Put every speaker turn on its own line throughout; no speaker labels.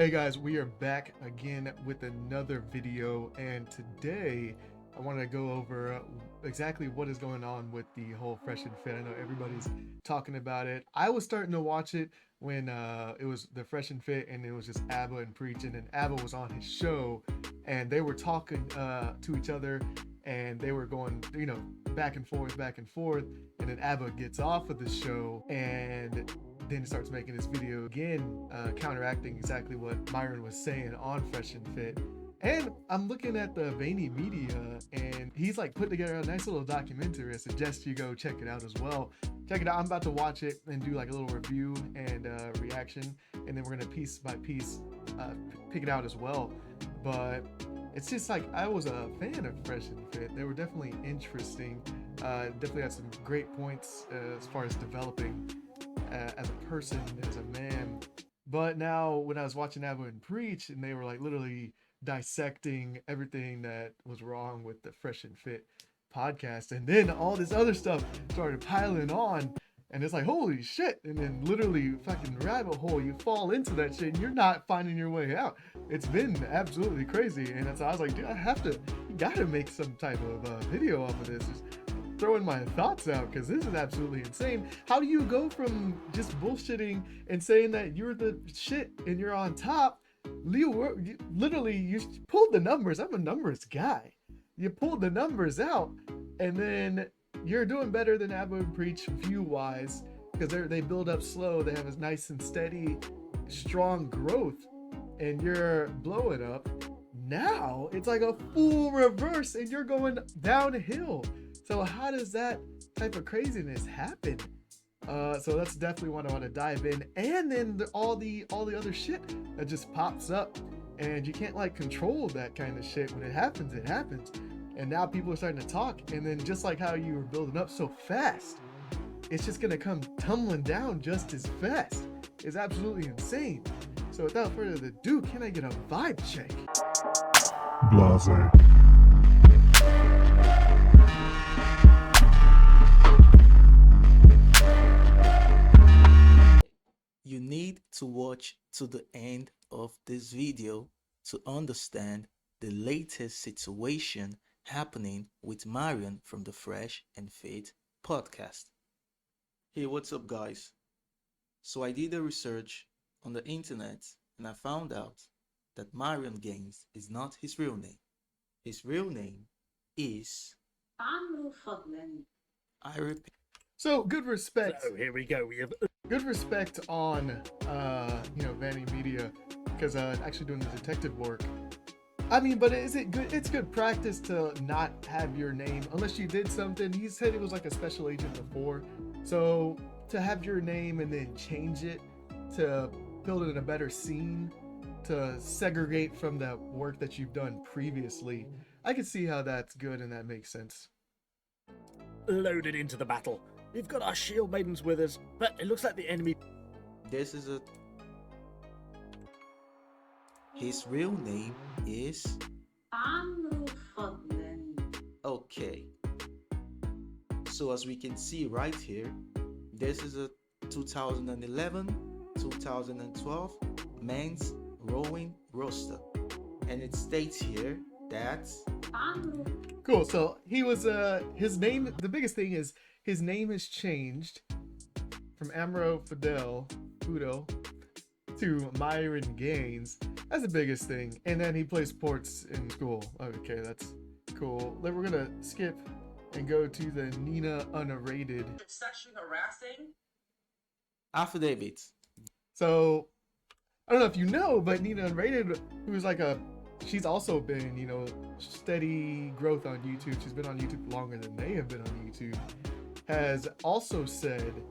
Hey guys, we are back again with another video, and today I want to go over exactly what is going on with the whole Fresh and Fit. I know everybody's talking about it. I was starting to watch it when it was the Fresh and Fit, and it was just Abba and Preach, and then Abba was on his show, and they were talking to each other, and they were going, back and forth, and then Abba gets off of the show, and then starts making this video again, counteracting exactly what Myron was saying on Fresh and Fit. And I'm looking at the Veiny Media, and he's like put together a nice little documentary. I suggest you go check it out as well. Check it out. I'm about to watch it and do like a little review and reaction, and then we're gonna piece by piece pick it out as well. But it's just like, I was a fan of Fresh and Fit. They were definitely interesting. Definitely had some great points as far as developing as a person, as a man. But now when I was watching Abba and Preach, and they were like literally dissecting everything that was wrong with the Fresh and Fit podcast, and then all this other stuff started piling on, and it's like, holy shit. And then literally fucking rabbit hole, you fall into that shit and you're not finding your way out. It's been absolutely crazy. And that's, I was like, dude, you gotta make some type of video off of this. Just throwing my thoughts out, because this is absolutely insane. How do you go from just bullshitting and saying that you're the shit and you're on top? Literally, you pulled the numbers. I'm a numbers guy. You pulled the numbers out, and then you're doing better than Abba and Preach view wise, because they build up slow. They have a nice and steady, strong growth, and you're blowing up. Now it's like a full reverse, and you're going downhill. So how does that type of craziness happen? So that's definitely what I want to dive in. And then all the other shit that just pops up, and you can't like control that kind of shit. When it happens, it happens. And now people are starting to talk, and then just like how you were building up so fast, it's just gonna come tumbling down just as fast. It's absolutely insane. So without further ado, can I get a vibe check?
Blahzaye.
You need to watch to the end of this video to understand the latest situation happening with Myron from the Fresh and Fit podcast. Hey, what's up guys? So I did a research on the internet, and I found out that Myron Gaines is not his real name. His real name is
Homeland.
I repeat.
So good respect.
So here we go. We have
Good respect on Vanny Media, because actually doing the detective work. I mean, but is it good? It's good practice to not have your name unless you did something. He said it was like a special agent before, so to have your name and then change it to build it in a better scene, to segregate from the work that you've done previously, I can see how that's good and that makes sense.
loaded into the battle. We've got our shield maidens with us, but it looks like the enemy.
His real name is
Homeland.
okay. So as we can see right here, this is a 2011-2012 men's rowing roster, and it states here that
Cool. So he was his name. The biggest thing is his name has changed from Amaro Fudo to Myron Gaines. That's the biggest thing. And then he plays sports in school. Okay, that's cool. Then we're gonna skip and go to the Nina Unrated.
Sexually harassing.
affidavit.
So I don't know if you know, but Nina Unrated, who's like she's also been, steady growth on YouTube. She's been on YouTube longer than they have been on YouTube. Has also said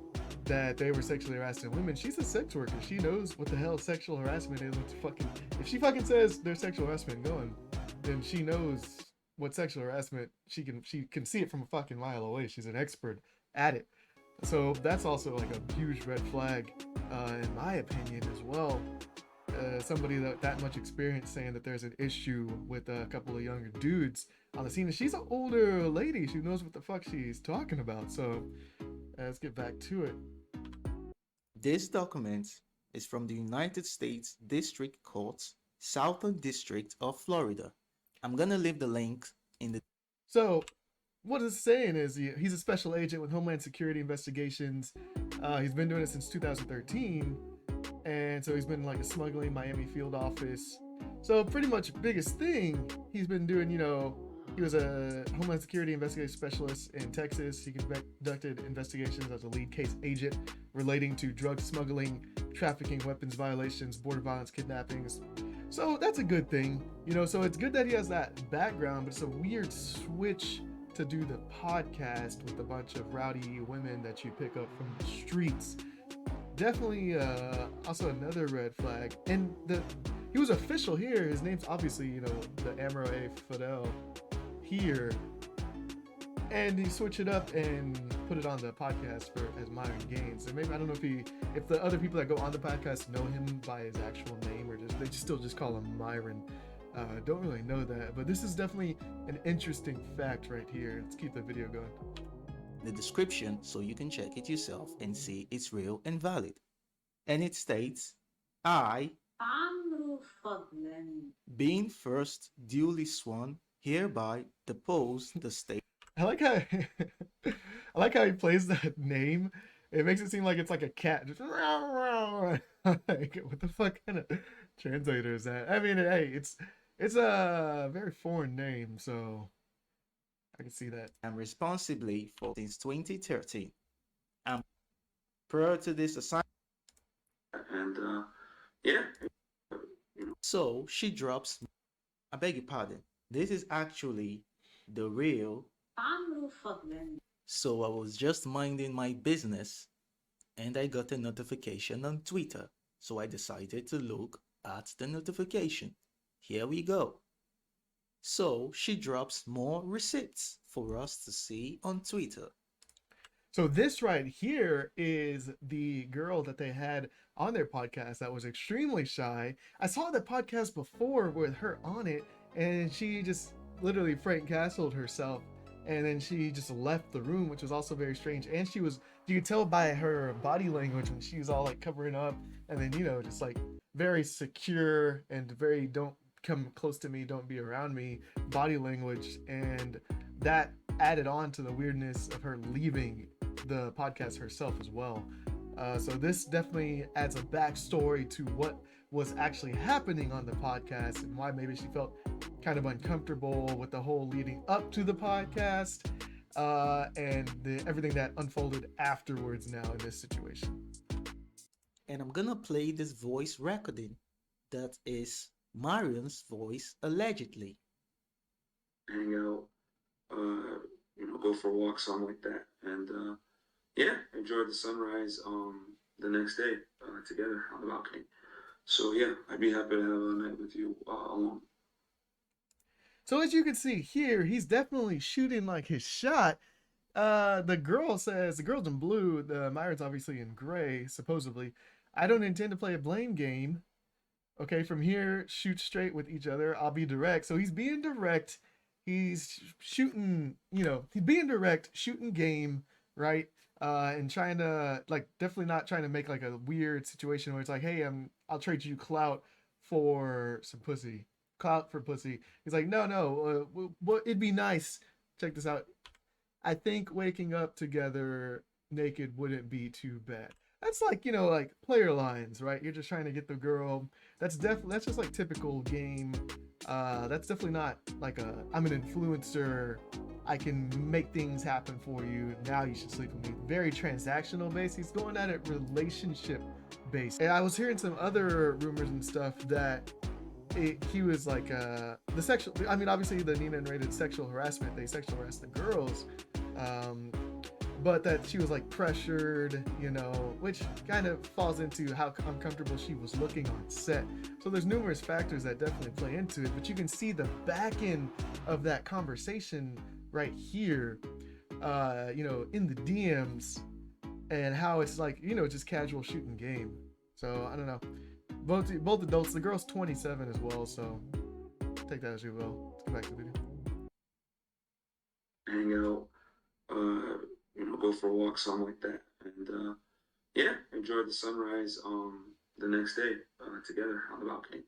that they were sexually harassing women. She's a sex worker. She knows what the hell sexual harassment is. If she fucking says there's sexual harassment going, then she knows what sexual harassment. She can see it from a fucking mile away. She's an expert at it. So that's also like a huge red flag, in my opinion as well. Somebody that much experience saying that there's an issue with a couple of younger dudes on the scene, and she's an older lady. She knows what the fuck she's talking about. So let's get back to it.
This document is from the United States District Courts, Southern District of Florida. I'm gonna leave the link in the.
So what it's saying is he's a special agent with Homeland Security investigations. He's been doing it since 2013, and so he's been like a smuggling Miami field office. So pretty much biggest thing he's been doing, he was a Homeland Security investigative specialist in Texas. He conducted investigations as a lead case agent relating to drug smuggling, trafficking, weapons violations, border violence, kidnappings. So that's a good thing, so it's good that he has that background, but it's a weird switch to do the podcast with a bunch of rowdy women that you pick up from the streets. Definitely also another red flag. And he was official here. His name's obviously, the Amaro A. Fidel here. And he switched it up and put it on the podcast as Myron Gaines. And maybe, I don't know if the other people that go on the podcast know him by his actual name, or they still just call him Myron. Don't really know that, but this is definitely an interesting fact right here. Let's keep the video going.
The description so you can check it yourself and see it's real and valid. And it states, I, being first duly sworn, hereby depose the state.
I like how I like how he plays that name. It makes it seem like it's like a cat. Just like, what the fuck kind of translator is that? I mean, hey, it's a very foreign name, so I can see that.
I'm responsibly for since 2013. And prior to this assignment,
and yeah,
so she drops. I beg your pardon. This is actually the real. So I was just minding my business, and I got a notification on Twitter. So I decided to look at the notification. Here we go. So she drops more receipts for us to see on Twitter.
So this right here is the girl that they had on their podcast that was extremely shy. I saw the podcast before with her on it, and she just literally Frank Castled herself, and then she just left the room, which was also very strange. And you could tell by her body language when she was all like covering up, and then just like very secure and very don't come close to me, don't be around me body language, and that added on to the weirdness of her leaving the podcast herself as well. So this definitely adds a backstory to what was actually happening on the podcast and why maybe she felt kind of uncomfortable with the whole leading up to the podcast and everything that unfolded afterwards now in this situation.
And I'm gonna play this voice recording that is Marion's voice allegedly.
hang out, go for a walk, something like that, and yeah, enjoy the sunrise the next day together on the balcony. So yeah, I'd be happy to have a night with you alone.
So as you can see here, he's definitely shooting like his shot. The girl's in blue, the Myron's obviously in gray, supposedly. I don't intend to play a blame game. Okay, from here, shoot straight with each other. I'll be direct. So he's being direct. He's shooting, he's being direct, shooting game, right? And trying to, like, definitely not trying to make like a weird situation where it's like, hey, I'll trade you clout for some pussy. Clout for pussy. He's like, no, it'd be nice. Check this out. I think waking up together naked wouldn't be too bad. That's like, like player lines, right? You're just trying to get the girl. That's just like typical game. That's definitely not like I'm an influencer. I can make things happen for you. Now you should sleep with me. Very transactional based. He's going at it relationship based. And I was hearing some other rumors and stuff that he was like the sexual. I mean, obviously the Nina and rated sexual harassment. They sexual harassed the girls. But that she was like pressured, which kind of falls into how uncomfortable she was looking on set. So there's numerous factors that definitely play into it, but you can see the back end of that conversation right here, in the DMs, and how it's like, just casual shooting game. So I don't know. Both adults. The girl's 27 as well, so take that as you will. Let's get back to the video.
Hang out, go for a walk, something like that, and yeah, enjoy the sunrise the next day together on the balcony.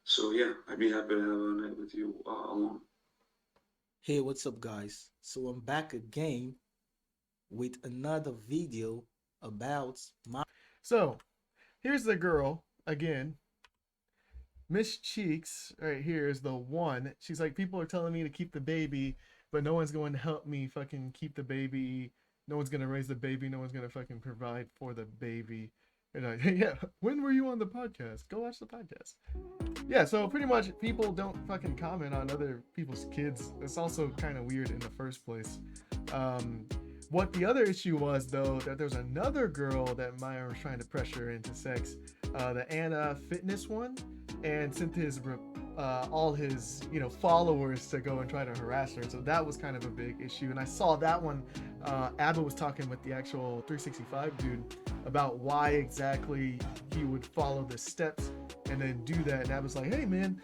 So yeah, I'd be happy to have a night with you alone.
Hey, what's up, guys? So I'm back again with another video about my.
So here's the girl again. Miss Cheeks right here is the one. She's like, people are telling me to keep the baby, but no one's going to help me fucking keep the baby. No one's gonna raise the baby. No one's gonna fucking provide for the baby. And I, yeah, when were you on the podcast? Go watch the podcast. Yeah, so pretty much people don't fucking comment on other people's kids. It's also kind of weird in the first place. What the other issue was, though, that there's another girl that Myron was trying to pressure into sex, the Anna Fitness one, and sent his all his followers to go and try to harass her. So that was kind of a big issue. And I saw that one. Abba was talking with the actual 365 dude about why exactly he would follow the steps and then do that. And I was like, hey man,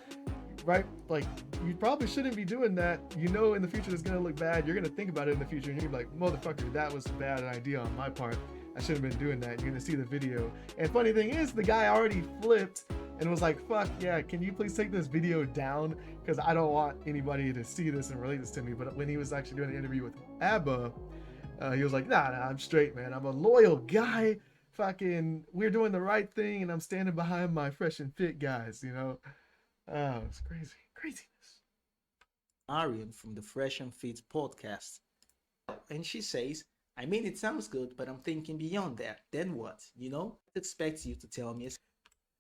right, like you probably shouldn't be doing that. In the future it's gonna look bad. You're gonna think about it in the future and you're gonna be like, motherfucker, that was a bad idea on my part. I shouldn't have been doing that. You're gonna see the video. And funny thing is, the guy already flipped and was like, fuck yeah, can you please take this video down, because I don't want anybody to see this and relate this to me. But when he was actually doing an interview with Abba, he was like, nah, I'm straight, man. I'm a loyal guy. Fucking, we're doing the right thing, and I'm standing behind my fresh and fit guys, Oh, it's crazy. Craziness.
Marion from the Fresh and Fit podcast. And she says, I mean, it sounds good, but I'm thinking beyond that. Then what? I expect you to tell me.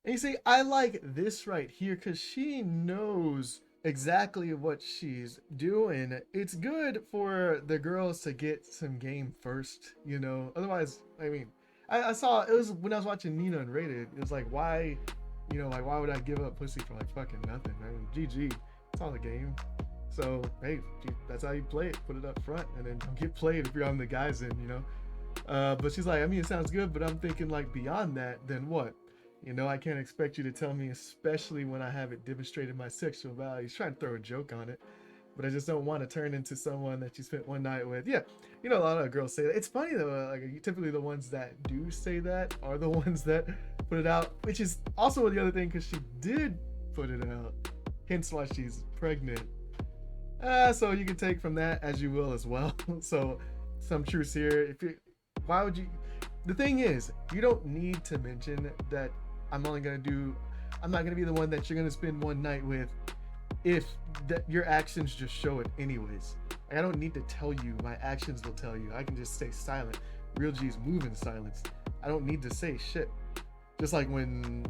And you see, I like this right here because she knows exactly what she's doing. It's good for the girls to get some game first, Otherwise, I mean, I saw, it was when I was watching Nina Unrated, it was like, why would I give up pussy for like fucking nothing? I mean, GG, it's all the game. So, hey, that's how you play it. Put it up front and then don't get played if you're on the guys end, But she's like, I mean, it sounds good, but I'm thinking like beyond that, then what? I can't expect you to tell me, especially when I haven't demonstrated my sexual values. Trying to throw a joke on it, but I just don't want to turn into someone that you spent one night with. Yeah, a lot of girls say that. It's funny though, like typically the ones that do say that are the ones that put it out, which is also the other thing, because she did put it out, hence why she's pregnant. So you can take from that as you will as well. So some truths here. Why would you? The thing is, you don't need to mention that I'm not gonna be the one that you're gonna spend one night with, if your actions just show it anyways. Like, I don't need to tell you, my actions will tell you. I can just stay silent. Real G's move in silence. I don't need to say shit. Just like when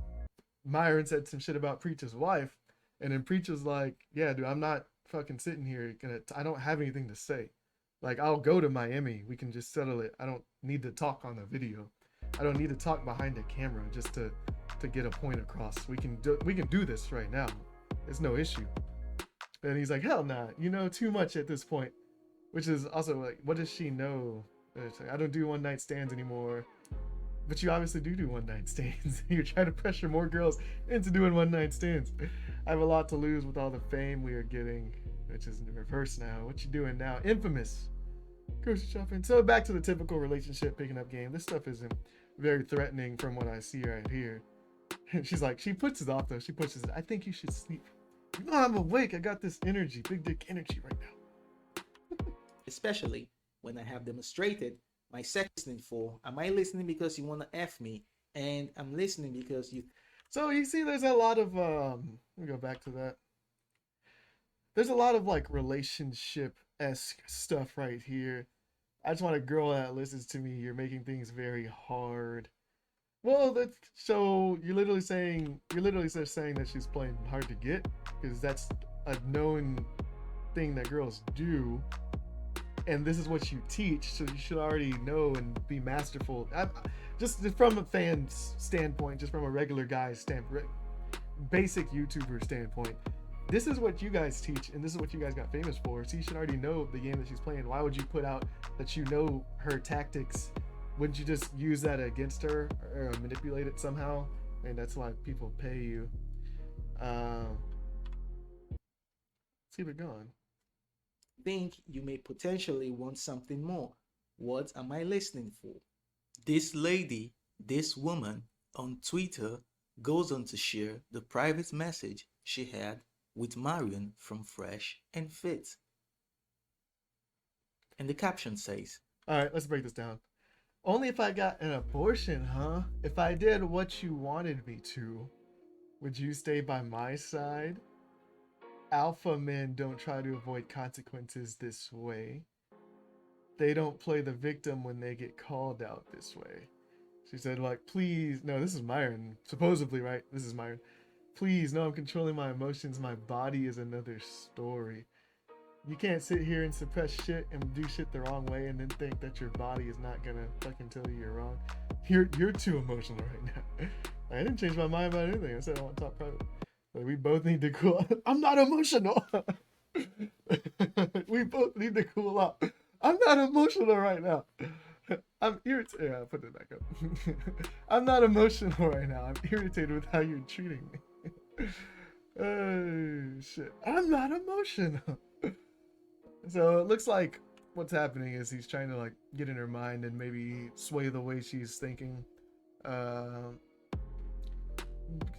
Myron said some shit about Preacher's wife, and then Preacher's like, yeah, dude, I'm not fucking sitting here I don't have anything to say. Like, I'll go to Miami, we can just settle it. I don't need to talk on the video. I don't need to talk behind the camera just to get a point across. We can do this right now. It's no issue. And he's like, hell nah, too much at this point. Which is also like, what does she know? Like, I don't do one night stands anymore. But you obviously do one night stands. You're trying to pressure more girls into doing one night stands. I have a lot to lose with all the fame we are getting, which is in reverse now. What you doing now? Infamous. Grocery shopping. So back to the typical relationship picking up game. This stuff isn't very threatening from what I see right here. She's like, she puts it off though. She pushes it. I think you should sleep. I'm awake. I got this energy, big dick energy right now.
Especially when I have demonstrated my sex listening for. Am I listening because you want to F me? And I'm listening because you.
So you see, there's a lot of, let me go back to that. There's a lot of like relationship-esque stuff right here. I just want a girl that listens to me. You're making things very hard. Well, so you're literally just saying that she's playing hard to get, because that's a known thing that girls do, and this is what you teach, so you should already know and be masterful. Just from a fan's standpoint, just from a regular guy's standpoint, basic YouTuber standpoint, this is what you guys teach, and this is what you guys got famous for. So you should already know the game that she's playing. Why would you put out that you know her tactics? Wouldn't you just use that against her or manipulate it somehow? I mean, that's why people pay you. Let's keep it going.
Think you may potentially want something more. What am I listening for? This lady, this woman on Twitter goes on to share the private message she had with Marion from Fresh and Fit. And the caption says,
All right, let's break this down. Only if I got an abortion, huh? If I did what you wanted me to, would you stay by my side? Alpha men don't try to avoid consequences this way. They don't play the victim when they get called out this way. She said, like, please, no, this is Myron, supposedly, right? This is Myron. Please, no, I'm controlling my emotions. My body is another story. You can't sit here and suppress shit and do shit the wrong way and then think that your body is not gonna fucking tell you you're wrong. You're too emotional right now. I didn't change my mind about anything. I said I want to talk private. But we both need to cool. I'm not emotional. We both need to cool off. I'm not emotional right now. I'm irritated. Yeah, I'll put it back up. I'm not emotional right now. I'm irritated with how you're treating me. Oh shit. I'm not emotional. So it looks like what's happening is he's trying to like get in her mind and maybe sway the way she's thinking.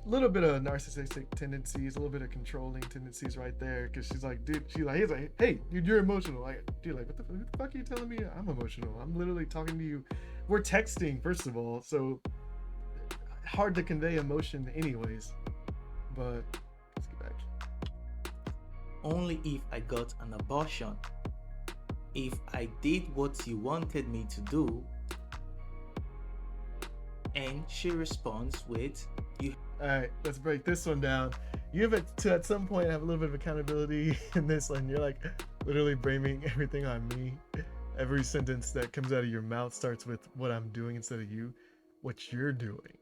Little bit of narcissistic tendencies, a little bit of controlling tendencies right there. Cause she's like, dude, he's like, hey, dude, you're emotional. Like, dude, like, what the fuck are you telling me? I'm emotional. I'm literally talking to you. We're texting, first of all, so hard to convey emotion, anyways. But let's get back.
only if I got an abortion. If I did what you wanted me to do. And she responds with, you.
All right, let's break this one down. You have to at some point have a little bit of accountability in this one. You're like literally blaming everything on me. Every sentence that comes out of your mouth starts with what I'm doing instead of you, what you're doing.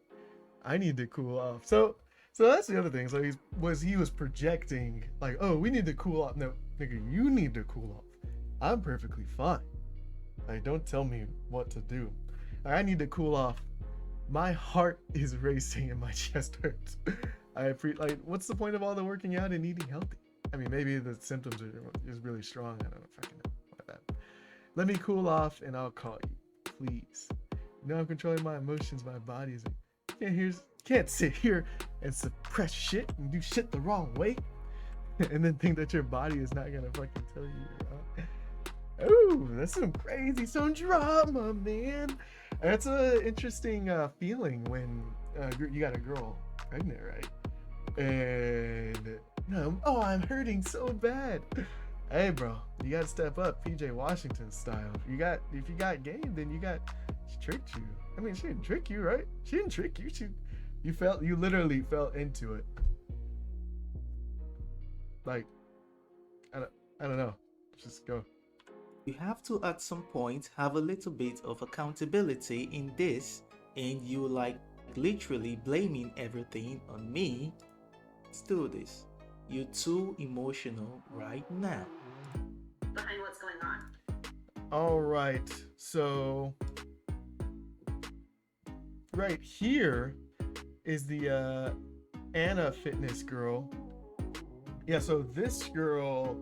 I need to cool off. So that's the other thing. So he was projecting like, oh, we need to cool off. No, nigga, you need to cool off. I'm perfectly fine. Like, don't tell me what to do. I need to cool off. My heart is racing and my chest hurts. Like, what's the point of all the working out and eating healthy? I mean, maybe the symptoms is really strong. I don't know if I can know about that. Let me cool off and I'll call you, please. You know I'm controlling my emotions. My body is like, can't sit here and suppress shit and do shit the wrong way, and then think that your body is not gonna fucking tell you you're wrong. Ooh, that's some drama, man. That's a interesting feeling when you got a girl pregnant, right? And I'm hurting so bad. Hey, bro, you gotta step up, PJ Washington style. If you got game, then she tricked you. I mean, she didn't trick you, right? She didn't trick you. You literally fell into it. Like, I don't know. Just go.
You have to at some point have a little bit of accountability in this, and you like literally blaming everything on me. Let's do this. You're too emotional right now.
Behind what's going on.
All right, so right here is the Anna fitness girl. Yeah, so this girl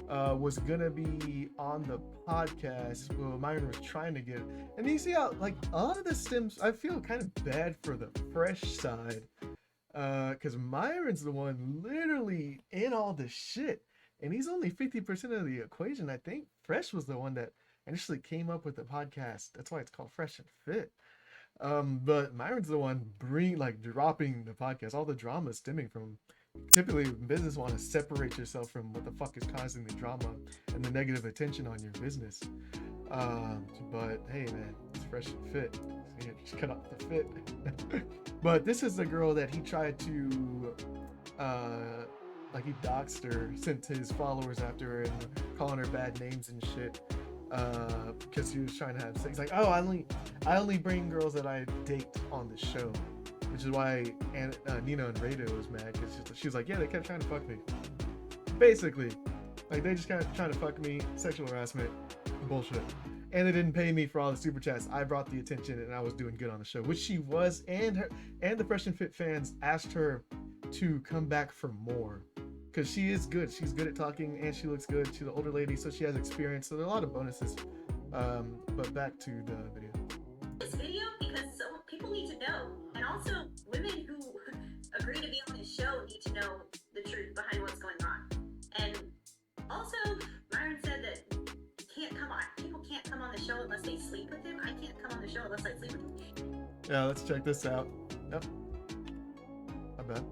was gonna be on the podcast. Well, Myron was trying to get, and you see how like a lot of this stems. I feel kind of bad for the Fresh side, because Myron's the one literally in all this shit, and he's only 50% of the equation. I think Fresh was the one that initially came up with the podcast. That's why it's called Fresh and Fit. But Myron's the one dropping the podcast. All the drama stemming from. Typically, business want to separate yourself from what the fuck is causing the drama and the negative attention on your business. But hey, man, it's Fresh and Fit. So yeah, just cut off the fit. But this is the girl that he tried to, he doxed her, sent his followers after her and calling her bad names and shit. Because he was trying to have sex. Like, oh, I only bring girls that I date on the show. Which is why Nina and Rado was mad, because she was like, yeah, they kept trying to fuck me. Basically, like, they just kind of trying to fuck me, sexual harassment, bullshit. And they didn't pay me for all the super chats. I brought the attention and I was doing good on the show, which she was, and the Fresh and Fit fans asked her to come back for more. Because she is good. She's good at talking and she looks good. She's an older lady, so she has experience. So there are a lot of bonuses. But back to the video.
This video because people need to know, and also women who show unless they sleep with him. I can't come on the show unless I sleep with him.
Yeah, let's check this out. Yep. My bad.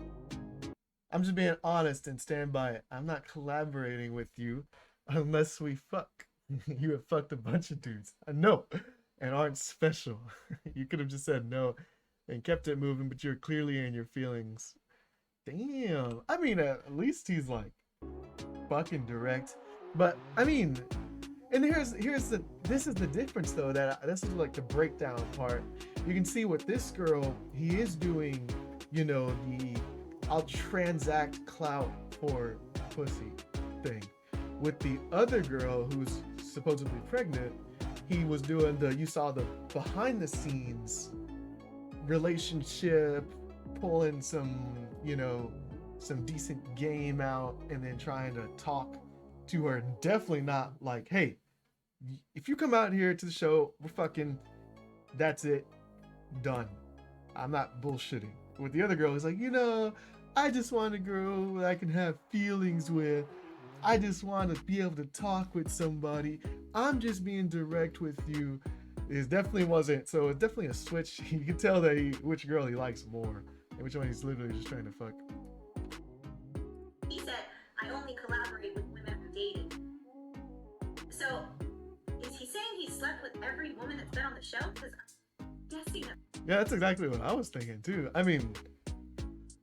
I'm just being honest and stand by it. I'm not collaborating with you unless we fuck. You have fucked a bunch of dudes. I know. And aren't special. You could have just said no and kept it moving, but you're clearly in your feelings. Damn. I mean, at least he's like fucking direct. But I mean, and here's the this is the difference though, that this is like the breakdown part. You can see with this girl, he is doing, you know, the I'll transact clout for pussy thing. With the other girl who's supposedly pregnant, he was doing the, you saw the behind the scenes relationship, pulling some, you know, some decent game out and then trying to talk to her. Definitely not like, hey, if you come out here to the show, we're fucking, that's it, done. I'm not bullshitting. With the other girl, he's like, you know, I just want a girl that I can have feelings with. I just want to be able to talk with somebody. I'm just being direct with you. It definitely wasn't. So it's definitely a switch. You can tell that which girl he likes more and which one he's literally just trying to fuck.
He said, I only collaborate with women I'm dating. So, is he saying he slept with every woman that's been on the show? Because I'm guessing that.
Yeah, that's exactly what I was thinking too. I mean,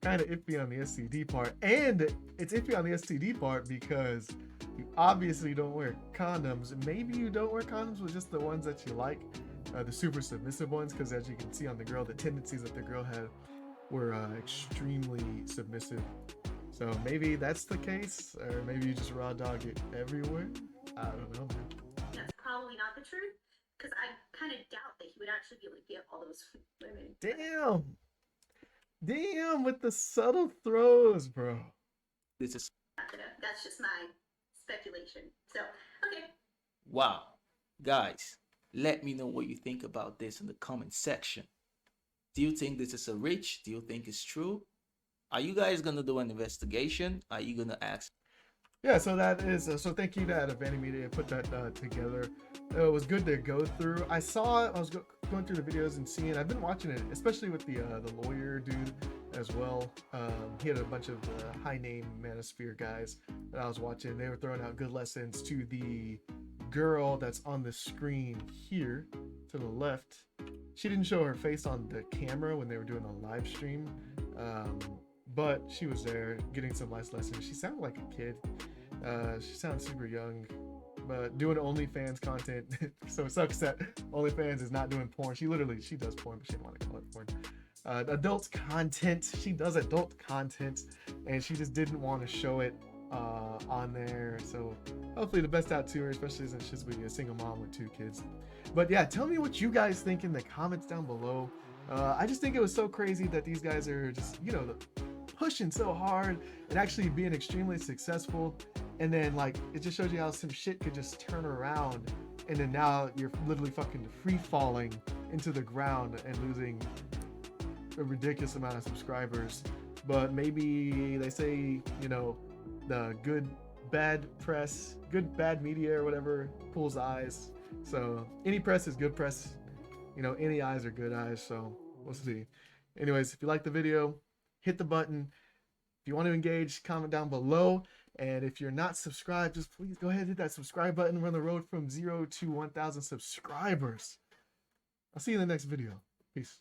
kind of iffy on the STD part, and it's iffy on the STD part because you obviously don't wear condoms. Maybe you don't wear condoms with just the ones that you like, the super submissive ones, because as you can see on the girl, the tendencies that the girl had were extremely submissive. So maybe that's the case, or maybe you just raw dog it everywhere. I don't know, man.
That's probably not the truth. Because I kind of doubt that he would actually be able to get all those women.
Damn, with the subtle throws, bro.
This is
That's just my speculation. So, okay.
wow. Guys, let me know what you think about this in the comment section. Do you think this is a reach? Do you think it's true? Are you guys gonna do an investigation? Are you gonna ask?
Yeah, so that is so thank you to Vanity Media put that together. It was good to go through. I saw it. I was going through the videos and seeing. I've been watching it, especially with the lawyer dude as well. He had a bunch of high name manosphere guys that I was watching. They were throwing out good lessons to the girl that's on the screen here to the left. She didn't show her face on the camera when they were doing a live stream, but she was there getting some life lessons. She sounded like a kid. She sounds super young, but doing OnlyFans content. So it sucks that OnlyFans is not doing porn. She does porn, but she didn't want to call it porn. Adult content. She does adult content, and she just didn't want to show it on there. So hopefully the best out to her, especially since she's a single mom with 2 kids. But yeah, tell me what you guys think in the comments down below. I just think it was so crazy that these guys are just, you know, pushing so hard and actually being extremely successful, and then like it just shows you how some shit could just turn around, and then now you're literally fucking free falling into the ground and losing a ridiculous amount of subscribers. But maybe they say, you know, the good bad media or whatever pulls eyes. So any press is good press, you know, any eyes are good eyes. So we'll see. Anyways, if you like the video, hit the button. If you want to engage, comment down below. And if you're not subscribed, just please go ahead and hit that subscribe button. We're on the road from 0 to 1,000 subscribers. I'll see you in the next video. Peace.